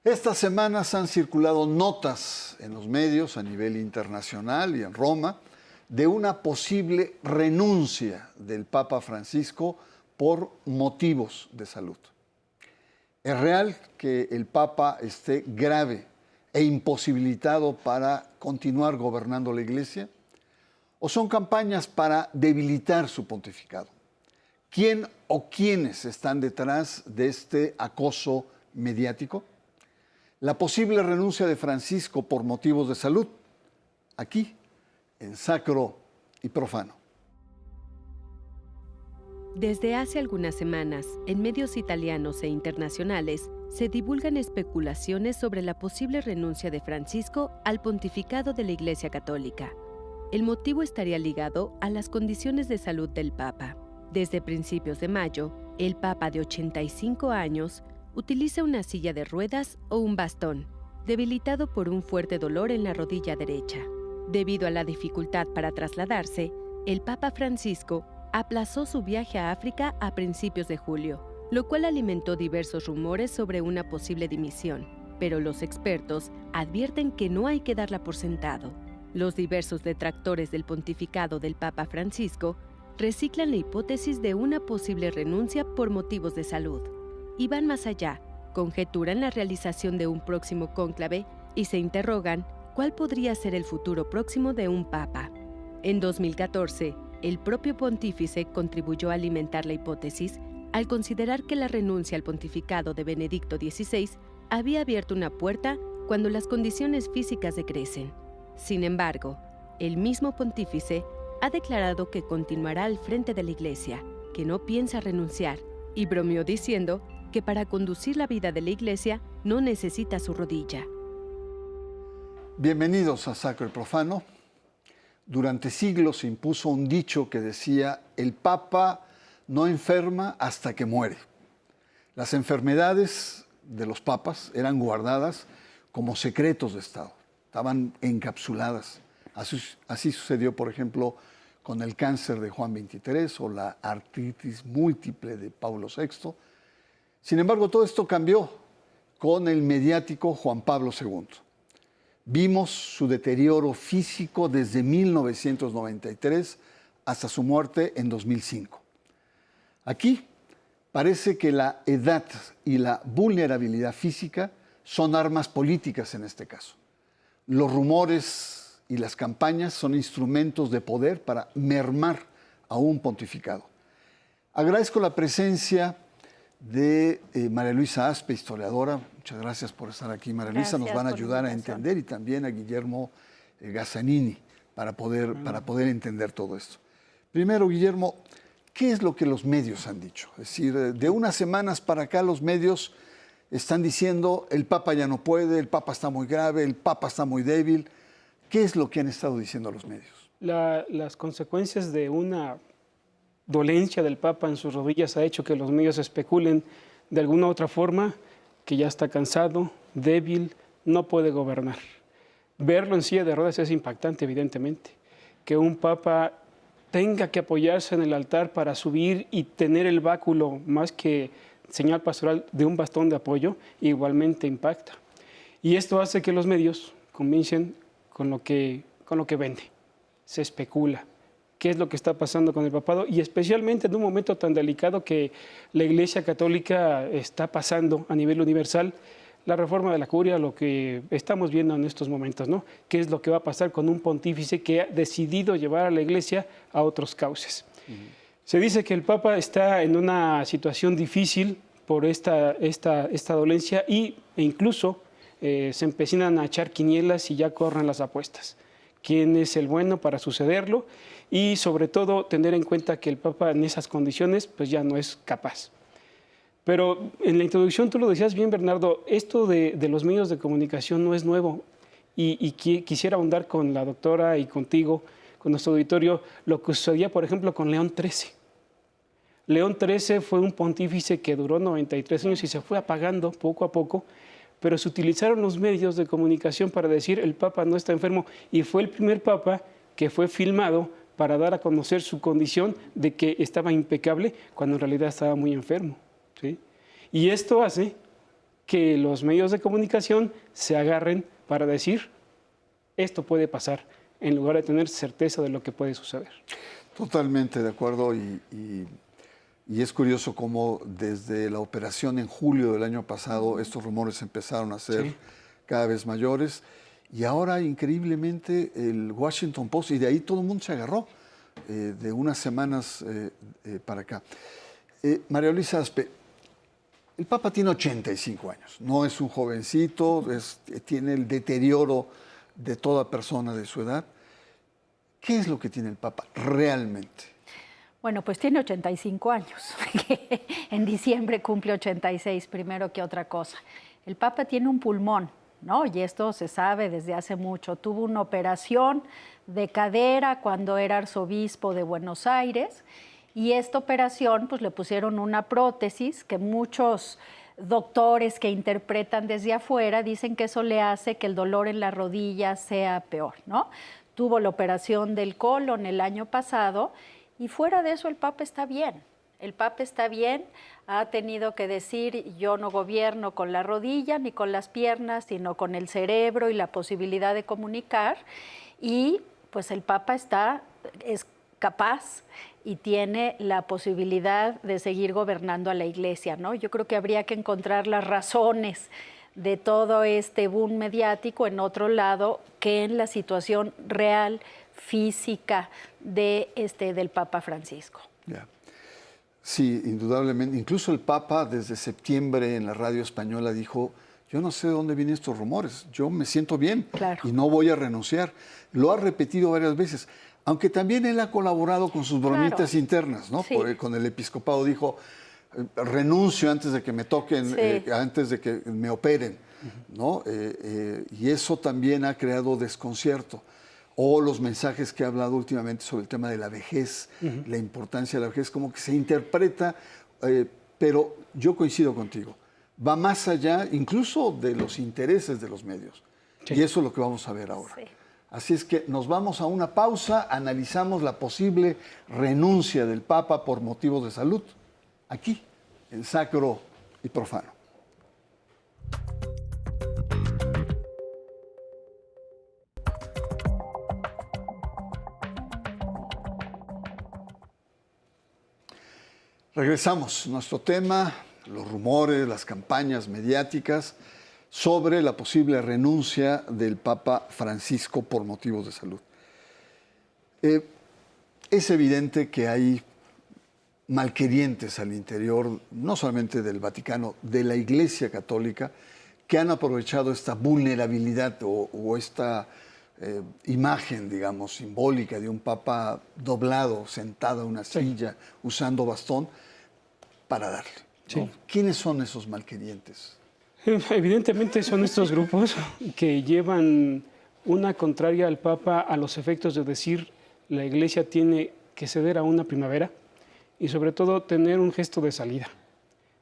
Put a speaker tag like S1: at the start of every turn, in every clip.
S1: Estas semanas han circulado notas en los medios a nivel internacional y en Roma de una posible renuncia del Papa Francisco por motivos de salud. ¿Es real que el Papa esté grave e imposibilitado para continuar gobernando la Iglesia? ¿O son campañas para debilitar su pontificado? ¿Quién o quiénes están detrás de este acoso mediático? La posible renuncia de Francisco por motivos de salud, aquí, en Sacro y Profano.
S2: Desde hace algunas semanas, en medios italianos e internacionales, se divulgan especulaciones sobre la posible renuncia de Francisco al pontificado de la Iglesia Católica. El motivo estaría ligado a las condiciones de salud del Papa. Desde principios de mayo, el Papa de 85 años utiliza una silla de ruedas o un bastón, debilitado por un fuerte dolor en la rodilla derecha. Debido a la dificultad para trasladarse, el Papa Francisco aplazó su viaje a África a principios de julio, lo cual alimentó diversos rumores sobre una posible dimisión. Pero los expertos advierten que no hay que darla por sentado. Los diversos detractores del pontificado del Papa Francisco reciclan la hipótesis de una posible renuncia por motivos de salud. Y van más allá, conjeturan la realización de un próximo cónclave y se interrogan cuál podría ser el futuro próximo de un papa. En 2014, el propio pontífice contribuyó a alimentar la hipótesis al considerar que la renuncia al pontificado de Benedicto XVI había abierto una puerta cuando las condiciones físicas decrecen. Sin embargo, el mismo pontífice ha declarado que continuará al frente de la Iglesia, que no piensa renunciar, y bromeó diciendo que para conducir la vida de la Iglesia no necesita su rodilla.
S1: Bienvenidos a Sacro y Profano. Durante siglos se impuso un dicho que decía: el Papa no enferma hasta que muere. Las enfermedades de los papas eran guardadas como secretos de Estado, estaban encapsuladas. Así sucedió, por ejemplo, con el cáncer de Juan XXIII o la artritis múltiple de Pablo VI. Sin embargo, todo esto cambió con el mediático Juan Pablo II. Vimos su deterioro físico desde 1993 hasta su muerte en 2005. Aquí parece que la edad y la vulnerabilidad física son armas políticas en este caso. Los rumores y las campañas son instrumentos de poder para mermar a un pontificado. Agradezco la presencia de María Luisa Aspe, historiadora. Muchas gracias por estar aquí, María Luisa. Nos van a ayudar a entender, y también a Guillermo Gazzanini para poder entender todo esto. Primero, Guillermo, ¿qué es lo que los medios han dicho? Es decir, de unas semanas para acá los medios están diciendo: el Papa ya no puede, el Papa está muy grave, el Papa está muy débil. ¿Qué es lo que han estado diciendo los medios?
S3: Las consecuencias de una dolencia del Papa en sus rodillas ha hecho que los medios especulen de alguna u otra forma que ya está cansado, débil, no puede gobernar. Verlo en silla de ruedas es impactante, evidentemente. Que un Papa tenga que apoyarse en el altar para subir y tener el báculo más que señal pastoral de un bastón de apoyo, igualmente impacta. Y esto hace que los medios comiencen con lo que vende. Se especula qué es lo que está pasando con el papado, y especialmente en un momento tan delicado que la Iglesia Católica está pasando a nivel universal, la reforma de la curia, lo que estamos viendo en estos momentos, ¿no? ¿Qué es lo que va a pasar con un pontífice que ha decidido llevar a la Iglesia a otros cauces? Se dice que el Papa está en una situación difícil por esta dolencia e incluso se empecinan a echar quinielas y ya corren las apuestas. ¿Quién es el bueno para sucederlo? Y sobre todo tener en cuenta que el Papa en esas condiciones pues ya no es capaz. Pero en la introducción tú lo decías bien, Bernardo, esto de los medios de comunicación no es nuevo, y quisiera ahondar con la doctora y contigo, con nuestro auditorio, lo que sucedía, por ejemplo, con León XIII. León XIII fue un pontífice que duró 93 años y se fue apagando poco a poco, pero se utilizaron los medios de comunicación para decir: el Papa no está enfermo, y fue el primer Papa que fue filmado para dar a conocer su condición de que estaba impecable cuando en realidad estaba muy enfermo, ¿sí? Y esto hace que los medios de comunicación se agarren para decir, esto puede pasar, en lugar de tener certeza de lo que puede suceder.
S1: Totalmente de acuerdo y es curioso cómo desde la operación en julio del año pasado estos rumores empezaron a ser cada vez mayores y ahora increíblemente el Washington Post y de ahí todo el mundo se agarró de unas semanas para acá. María Luisa Aspe, el Papa tiene 85 años, no es un jovencito, tiene el deterioro de toda persona de su edad. ¿Qué es lo que tiene el Papa realmente?
S4: Bueno, pues tiene 85 años. En diciembre cumple 86, primero que otra cosa. El Papa tiene un pulmón, ¿no? Y esto se sabe desde hace mucho. Tuvo una operación de cadera cuando era arzobispo de Buenos Aires y esta operación pues le pusieron una prótesis que muchos doctores que interpretan desde afuera dicen que eso le hace que el dolor en la rodilla sea peor, ¿no? Tuvo la operación del colon el año pasado y fuera de eso el Papa está bien. El Papa está bien, ha tenido que decir yo no gobierno con la rodilla ni con las piernas, sino con el cerebro y la posibilidad de comunicar y pues el Papa es capaz y tiene la posibilidad de seguir gobernando a la Iglesia, ¿no? Yo creo que habría que encontrar las razones de todo este boom mediático en otro lado que en la situación real, física del Papa Francisco.
S1: Yeah. Sí, indudablemente. Incluso el Papa desde septiembre en la radio española dijo, yo no sé de dónde vienen estos rumores, yo me siento bien y no voy a renunciar. Lo ha repetido varias veces, aunque también él ha colaborado con sus bromitas internas, ¿no?
S4: Sí.
S1: Con el episcopado dijo, renuncio antes de que me toquen, antes de que me operen, ¿no? Y eso también ha creado desconcierto. O los mensajes que ha hablado últimamente sobre el tema de la vejez, la importancia de la vejez, como que se interpreta, pero yo coincido contigo, va más allá incluso de los intereses de los medios. Sí. Y eso es lo que vamos a ver ahora. Sí. Así es que nos vamos a una pausa, analizamos la posible renuncia del Papa por motivos de salud, aquí, en Sacro y Profano. Regresamos. Nuestro tema, los rumores, las campañas mediáticas sobre la posible renuncia del Papa Francisco por motivos de salud. Es evidente que hay malquerientes al interior, no solamente del Vaticano, de la Iglesia Católica, que han aprovechado esta vulnerabilidad o esta imagen, digamos, simbólica de un Papa doblado, sentado en una silla, usando bastón, para darle, ¿no? ¿Quiénes son esos malquerientes?
S3: Evidentemente son estos grupos que llevan una contraria al Papa a los efectos de decir la Iglesia tiene que ceder a una primavera y sobre todo tener un gesto de salida.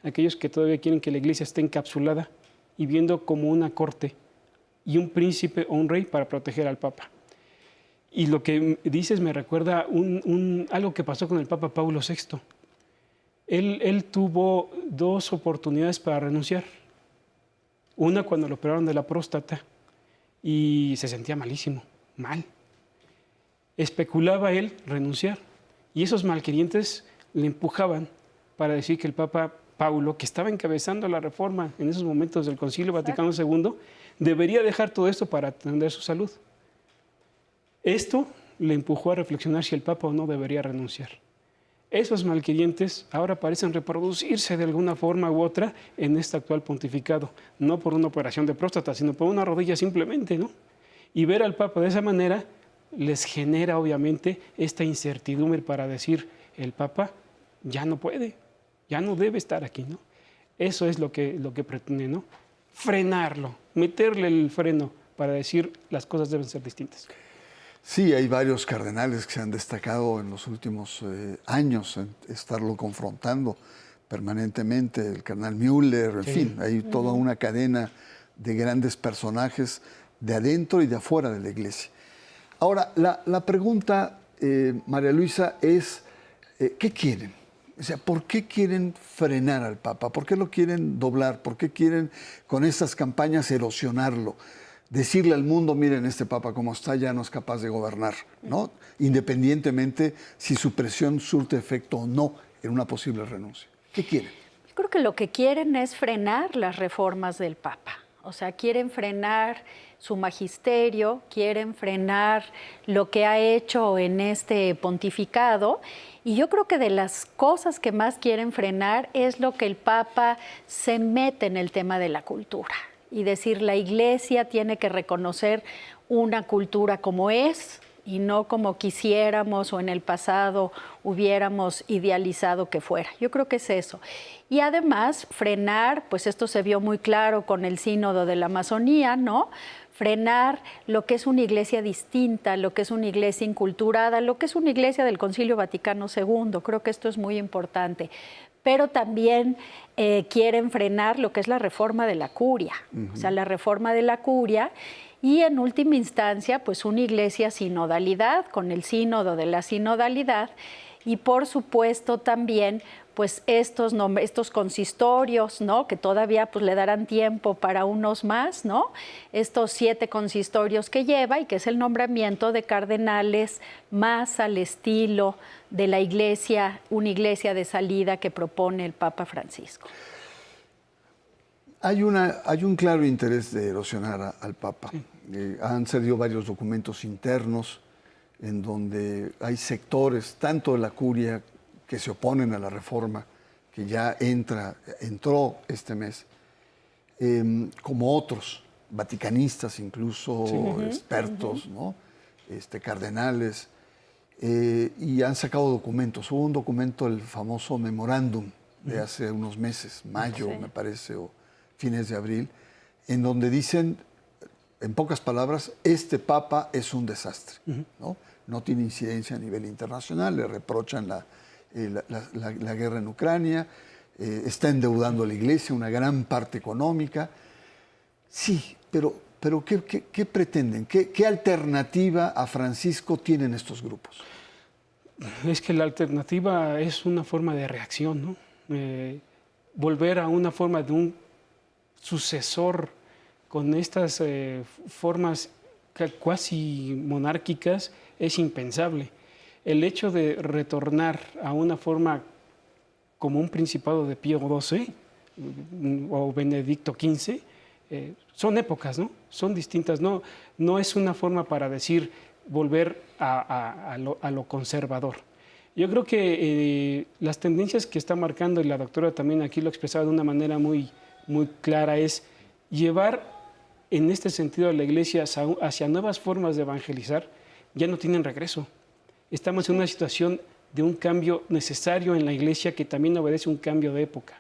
S3: Aquellos que todavía quieren que la Iglesia esté encapsulada y viendo como una corte y un príncipe o un rey para proteger al Papa. Y lo que dices me recuerda algo que pasó con el Papa Paulo VI. Él tuvo dos oportunidades para renunciar. Una cuando lo operaron de la próstata y se sentía malísimo, mal. Especulaba él renunciar y esos malquerientes le empujaban para decir que el Papa Paulo, que estaba encabezando la reforma en esos momentos del Concilio Vaticano II, debería dejar todo esto para atender su salud. Esto le empujó a reflexionar si el Papa o no debería renunciar. Esos malquerientes ahora parecen reproducirse de alguna forma u otra en este actual pontificado, no por una operación de próstata, sino por una rodilla simplemente, ¿no? Y ver al Papa de esa manera les genera obviamente esta incertidumbre para decir, el Papa ya no puede, ya no debe estar aquí, ¿no? Eso es lo que pretende, ¿no? Frenarlo, meterle el freno para decir las cosas deben ser distintas.
S1: Sí, hay varios cardenales que se han destacado en los últimos años en estarlo confrontando permanentemente, el cardenal Müller, en fin, hay toda una cadena de grandes personajes de adentro y de afuera de la Iglesia. Ahora, la pregunta, María Luisa, es ¿qué quieren? O sea, ¿por qué quieren frenar al Papa? ¿Por qué lo quieren doblar? ¿Por qué quieren con estas campañas erosionarlo? Decirle al mundo, miren, este Papa como está ya no es capaz de gobernar, ¿no? Independientemente si su presión surte efecto o no en una posible renuncia. ¿Qué quieren?
S4: Yo creo que lo que quieren es frenar las reformas del Papa. O sea, quieren frenar su magisterio, quieren frenar lo que ha hecho en este pontificado. Y yo creo que de las cosas que más quieren frenar es lo que el Papa se mete en el tema de la cultura. Y decir, la Iglesia tiene que reconocer una cultura como es y no como quisiéramos o en el pasado hubiéramos idealizado que fuera. Yo creo que es eso. Y además, frenar, pues esto se vio muy claro con el Sínodo de la Amazonía, ¿no? Frenar lo que es una iglesia distinta, lo que es una iglesia inculturada, lo que es una iglesia del Concilio Vaticano II. Creo que esto es muy importante. Pero también quieren frenar lo que es la reforma de la curia, o sea, la reforma de la curia y en última instancia, pues una iglesia sinodalidad, con el sínodo de la sinodalidad y por supuesto también pues estos consistorios, ¿no? Que todavía pues le darán tiempo para unos más, ¿no? Estos 7 consistorios que lleva y que es el nombramiento de cardenales más al estilo de la iglesia, una iglesia de salida que propone el Papa Francisco.
S1: Hay un claro interés de erosionar al Papa. Han salido varios documentos internos en donde hay sectores, tanto de la curia, que se oponen a la reforma, que ya entró este mes, como otros, vaticanistas incluso, expertos, ¿no? Cardenales, y han sacado documentos. Hubo un documento, el famoso memorándum de hace unos meses, mayo me parece, o fines de abril, en donde dicen, en pocas palabras, este Papa es un desastre, ¿no? No tiene incidencia a nivel internacional, le reprochan la guerra en Ucrania, está endeudando a la Iglesia, una gran parte económica. Sí, pero ¿qué pretenden? ¿Qué alternativa a Francisco tienen estos grupos?
S3: Es que la alternativa es una forma de reacción, ¿no? Volver a una forma de un sucesor con estas formas cuasi monárquicas es impensable. El hecho de retornar a una forma como un principado de Pío XII o Benedicto XV, son épocas, ¿no? Son distintas. No es una forma para decir volver a lo conservador. Yo creo que las tendencias que está marcando, y la doctora también aquí lo expresaba de una manera muy clara, es llevar en este sentido a la Iglesia hacia nuevas formas de evangelizar. Ya no tienen regreso. Estamos en una situación de un cambio necesario en la Iglesia que también obedece un cambio de época.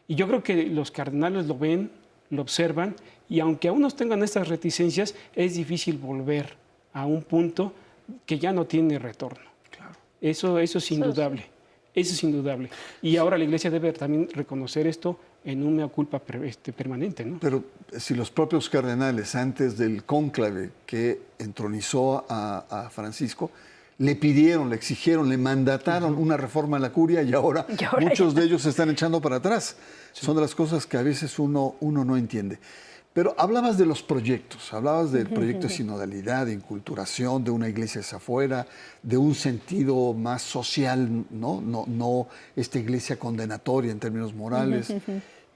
S3: Y yo creo que los cardenales lo ven, lo observan, y aunque aún nos tengan estas reticencias, es difícil volver a un punto que ya no tiene retorno. Claro. Eso es indudable. Eso es indudable. Y ahora la Iglesia debe también reconocer esto en un mea culpa permanente, ¿no?
S1: Pero si los propios cardenales, antes del cónclave que entronizó a Francisco, le pidieron, le exigieron, le mandataron una reforma a la curia y ahora muchos de ellos se están echando para atrás. Sí. Son de las cosas que a veces uno no entiende. Pero hablabas de los proyectos, hablabas del proyecto de sinodalidad, de inculturación, de una iglesia hacia afuera, de un sentido más social, no esta iglesia condenatoria en términos morales,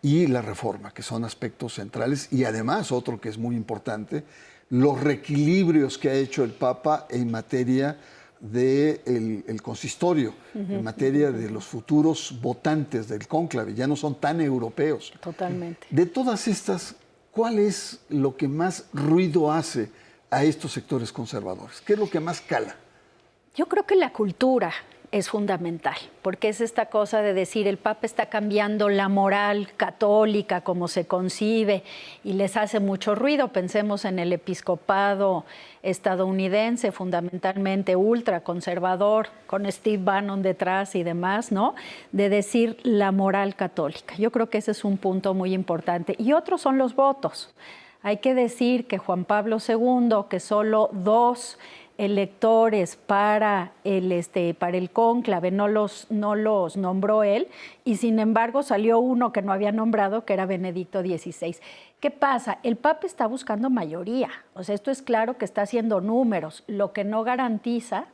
S1: y la reforma, que son aspectos centrales, y además otro que es muy importante, los reequilibrios que ha hecho el Papa en materia del consistorio, en materia de los futuros votantes del cónclave, ya no son tan europeos.
S4: Totalmente.
S1: De todas estas, ¿cuál es lo que más ruido hace a estos sectores conservadores? ¿Qué es lo que más cala?
S4: Yo creo que la cultura es fundamental, porque es esta cosa de decir el Papa está cambiando la moral católica como se concibe y les hace mucho ruido. Pensemos en el episcopado estadounidense, fundamentalmente ultraconservador, con Steve Bannon detrás y demás, ¿no? De decir la moral católica. Yo creo que ese es un punto muy importante. Y otros son los votos. Hay que decir que Juan Pablo II, que solo 2 electores para el cónclave, no los nombró él, y sin embargo salió uno que no había nombrado, que era Benedicto XVI. ¿Qué pasa? El Papa está buscando mayoría, o sea, esto es claro que está haciendo números, lo que no garantiza,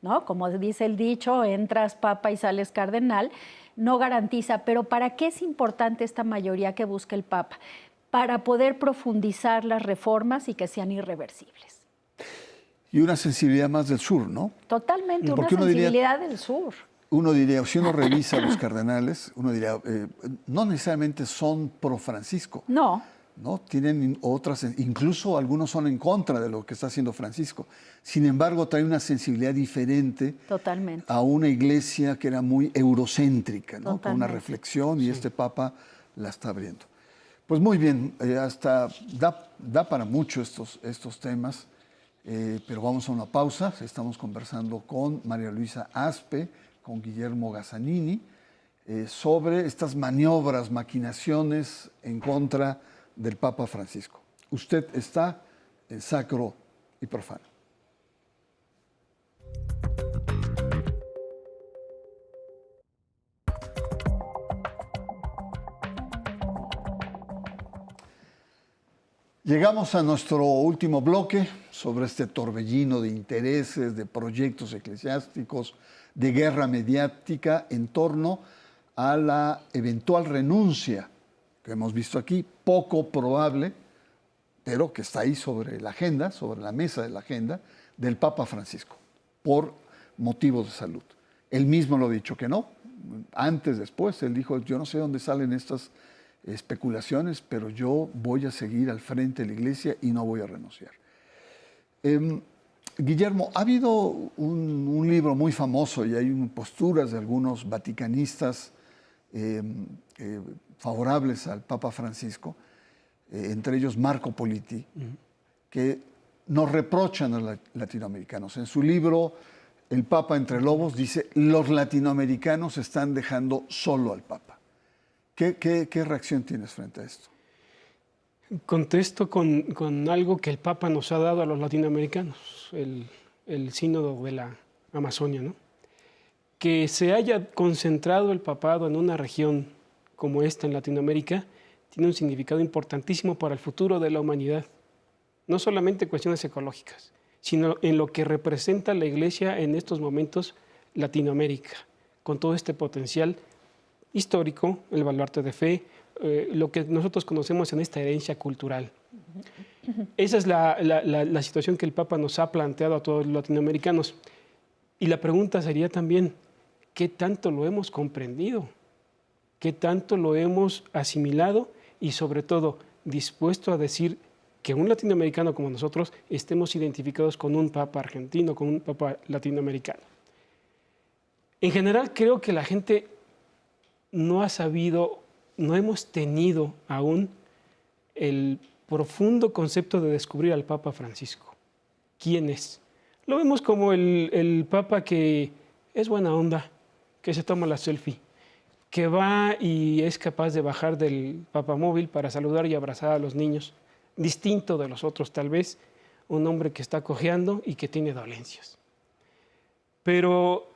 S4: ¿no? Como dice el dicho, entras Papa y sales cardenal, no garantiza, pero ¿para qué es importante esta mayoría que busca el Papa? Para poder profundizar las reformas y que sean irreversibles.
S1: Y una sensibilidad más del sur, ¿no?
S4: Totalmente,
S1: Porque
S4: una sensibilidad del sur.
S1: Uno diría, si uno revisa a los cardenales, uno diría, no necesariamente son pro Francisco.
S4: No.
S1: ¿No? Tienen otras, incluso algunos son en contra de lo que está haciendo Francisco. Sin embargo, trae una sensibilidad diferente.
S4: Totalmente.
S1: A una iglesia que era muy eurocéntrica, ¿no? Con una reflexión, y este Papa la está abriendo. Pues muy bien, hasta da para mucho estos temas, pero vamos a una pausa. Estamos conversando con María Luisa Aspe, con Guillermo Gazzanini, sobre estas maniobras, maquinaciones en contra del Papa Francisco. Usted está en Sacro y Profano. Llegamos a nuestro último bloque sobre este torbellino de intereses, de proyectos eclesiásticos, de guerra mediática en torno a la eventual renuncia que hemos visto aquí, poco probable, pero que está ahí sobre la agenda, sobre la mesa de la agenda, del Papa Francisco, por motivos de salud. Él mismo lo ha dicho que no. Antes, después, él dijo, yo no sé dónde salen estas especulaciones, pero yo voy a seguir al frente de la Iglesia y no voy a renunciar. Guillermo, ha habido un libro muy famoso y hay posturas de algunos vaticanistas favorables al Papa Francisco, entre ellos Marco Politi, que nos reprochan a los latinoamericanos. En su libro, El Papa entre Lobos, dice, los latinoamericanos están dejando solo al Papa. ¿Qué reacción tienes frente a esto?
S3: Contesto con algo que el Papa nos ha dado a los latinoamericanos, el sínodo de la Amazonia, ¿no? Que se haya concentrado el papado en una región como esta en Latinoamérica tiene un significado importantísimo para el futuro de la humanidad. No solamente en cuestiones ecológicas, sino en lo que representa la Iglesia en estos momentos Latinoamérica, con todo este potencial histórico, el baluarte de fe, lo que nosotros conocemos en esta herencia cultural. Esa es la situación que el Papa nos ha planteado a todos los latinoamericanos. Y la pregunta sería también, ¿qué tanto lo hemos comprendido? ¿Qué tanto lo hemos asimilado? Y sobre todo, dispuesto a decir que un latinoamericano como nosotros estemos identificados con un Papa argentino, con un Papa latinoamericano. En general, creo que la gente no ha sabido, no hemos tenido aún el profundo concepto de descubrir al Papa Francisco. ¿Quién es? Lo vemos como el Papa que es buena onda, que se toma la selfie, que va y es capaz de bajar del papamóvil para saludar y abrazar a los niños, distinto de los otros tal vez, un hombre que está cojeando y que tiene dolencias. Pero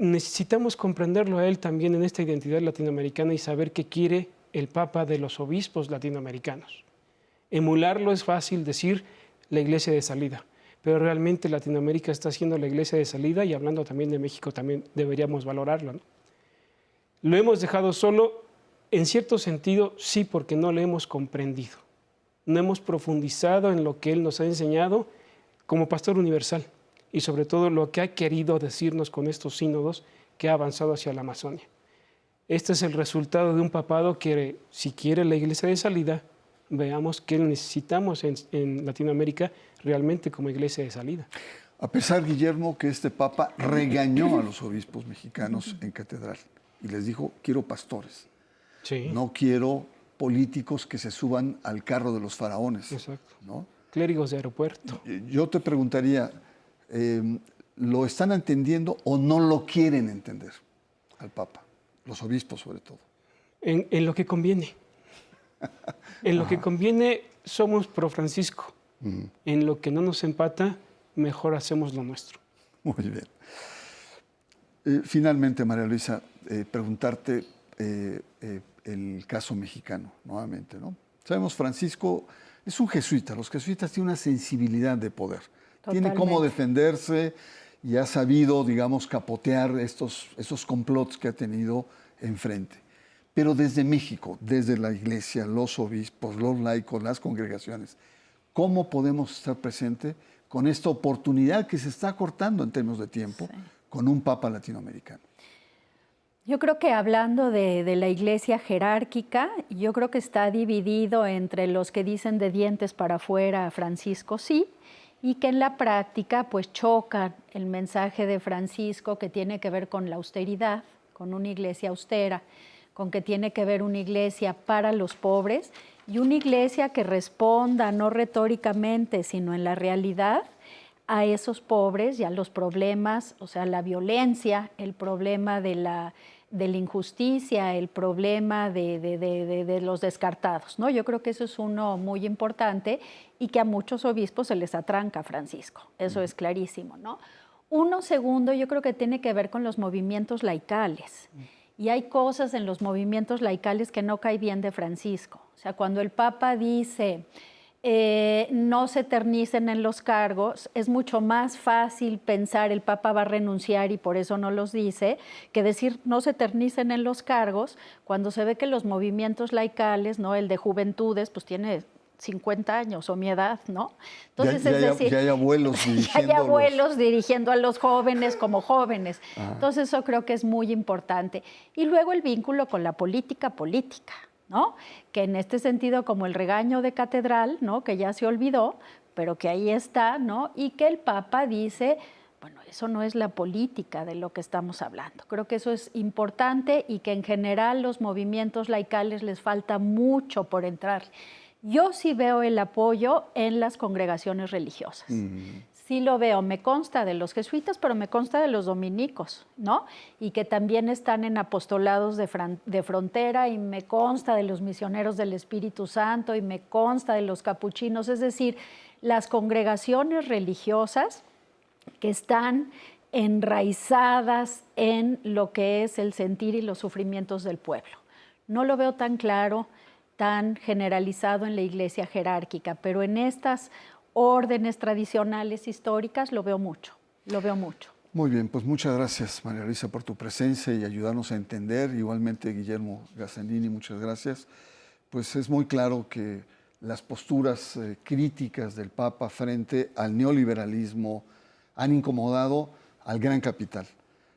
S3: necesitamos comprenderlo a él también en esta identidad latinoamericana y saber qué quiere el Papa de los obispos latinoamericanos. Emularlo es fácil decir la iglesia de salida, pero realmente Latinoamérica está siendo la iglesia de salida y hablando también de México también deberíamos valorarlo, ¿no? Lo hemos dejado solo, en cierto sentido, sí, porque no lo hemos comprendido. No hemos profundizado en lo que Él nos ha enseñado como pastor universal y sobre todo lo que ha querido decirnos con estos sínodos que ha avanzado hacia la Amazonia. Este es el resultado de un papado que, si quiere la iglesia de salida, veamos qué necesitamos en Latinoamérica realmente como iglesia de salida.
S1: A pesar, Guillermo, que este Papa regañó a los obispos mexicanos en catedral y les dijo, quiero pastores,
S3: Sí.
S1: no quiero políticos que se suban al carro de los faraones.
S3: Exacto.
S1: ¿No?
S3: Clérigos de aeropuerto.
S1: Yo te preguntaría, ¿lo están entendiendo o no lo quieren entender al Papa? Los obispos sobre todo.
S3: En lo que conviene. En lo que conviene somos pro Francisco. En lo que no nos empata, mejor hacemos lo nuestro.
S1: Muy bien. Finalmente, María Luisa, preguntarte el caso mexicano, nuevamente, ¿no? Sabemos, Francisco es un jesuita. Los jesuitas tienen una sensibilidad de poder.
S4: Totalmente.
S1: Tiene cómo defenderse y ha sabido, digamos, capotear esos complots que ha tenido enfrente. Pero desde México, desde la Iglesia, los obispos, los laicos, las congregaciones, ¿cómo podemos estar presentes con esta oportunidad que se está cortando en términos de tiempo con un Papa latinoamericano?
S4: Yo creo que hablando de la Iglesia jerárquica, yo creo que está dividido entre los que dicen de dientes para afuera, Francisco sí, y que en la práctica pues chocan el mensaje de Francisco que tiene que ver con la austeridad, con una iglesia austera, con que tiene que ver una iglesia para los pobres y una iglesia que responda no retóricamente, sino en la realidad a esos pobres y a los problemas, o sea, la violencia, el problema de la injusticia, el problema de los descartados, ¿no? Yo creo que eso es uno muy importante y que a muchos obispos se les atranca, Francisco, eso es clarísimo, ¿no? Uno segundo, yo creo que tiene que ver con los movimientos laicales. Y hay cosas en los movimientos laicales que no cae bien de Francisco. O sea, cuando el Papa dice no se eternicen en los cargos, es mucho más fácil pensar el Papa va a renunciar y por eso no los dice, que decir no se eternicen en los cargos, cuando se ve que los movimientos laicales, ¿no? El de juventudes, pues tiene 50 años o mi edad, ¿no? Entonces,
S1: ya hay abuelos dirigiendo.
S4: Ya hay abuelos dirigiendo a los jóvenes como jóvenes.
S1: Ajá.
S4: Entonces eso creo que es muy importante. Y luego el vínculo con la política, ¿no? Que en este sentido, como el regaño de catedral, ¿no? Que ya se olvidó, pero que ahí está, ¿no? Y que el Papa dice, bueno, eso no es la política de lo que estamos hablando. Creo que eso es importante y que en general los movimientos laicales les falta mucho por entrar. Yo sí veo el apoyo en las congregaciones religiosas. Sí lo veo, me consta de los jesuitas, pero me consta de los dominicos, ¿no? Y que también están en apostolados de frontera, y me consta de los misioneros del Espíritu Santo, y me consta de los capuchinos, es decir, las congregaciones religiosas que están enraizadas en lo que es el sentir y los sufrimientos del pueblo. No lo veo tan claro, tan generalizado en la iglesia jerárquica, pero en estas órdenes tradicionales históricas lo veo mucho.
S1: Muy bien, pues muchas gracias, María Luisa, por tu presencia y ayudarnos a entender. Igualmente, Guillermo Gazzanini, muchas gracias. Pues es muy claro que las posturas críticas del Papa frente al neoliberalismo han incomodado al gran capital.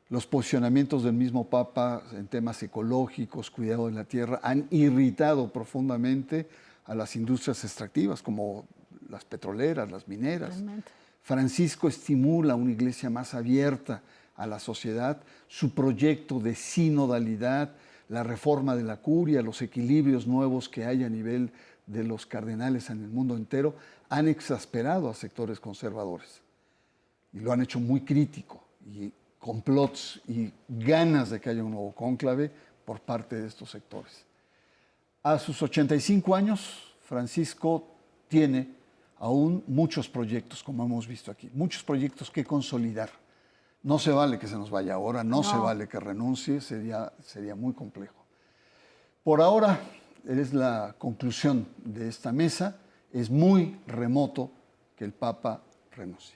S1: Los posicionamientos del mismo Papa en temas ecológicos, cuidado de la tierra, han irritado profundamente a las industrias extractivas, como las petroleras, las mineras.
S4: Realmente.
S1: Francisco estimula una iglesia más abierta a la sociedad. Su proyecto de sinodalidad, la reforma de la curia, los equilibrios nuevos que hay a nivel de los cardenales en el mundo entero, han exasperado a sectores conservadores. Y lo han hecho muy crítico. Y complots y ganas de que haya un nuevo cónclave por parte de estos sectores. A sus 85 años, Francisco tiene aún muchos proyectos, como hemos visto aquí, muchos proyectos que consolidar. No se vale que se nos vaya ahora, no se vale que renuncie, sería muy complejo. Por ahora, es la conclusión de esta mesa, es muy remoto que el Papa renuncie.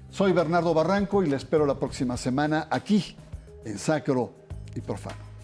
S1: Soy Bernardo Barranco y le espero la próxima semana aquí, en Sacro y Profano.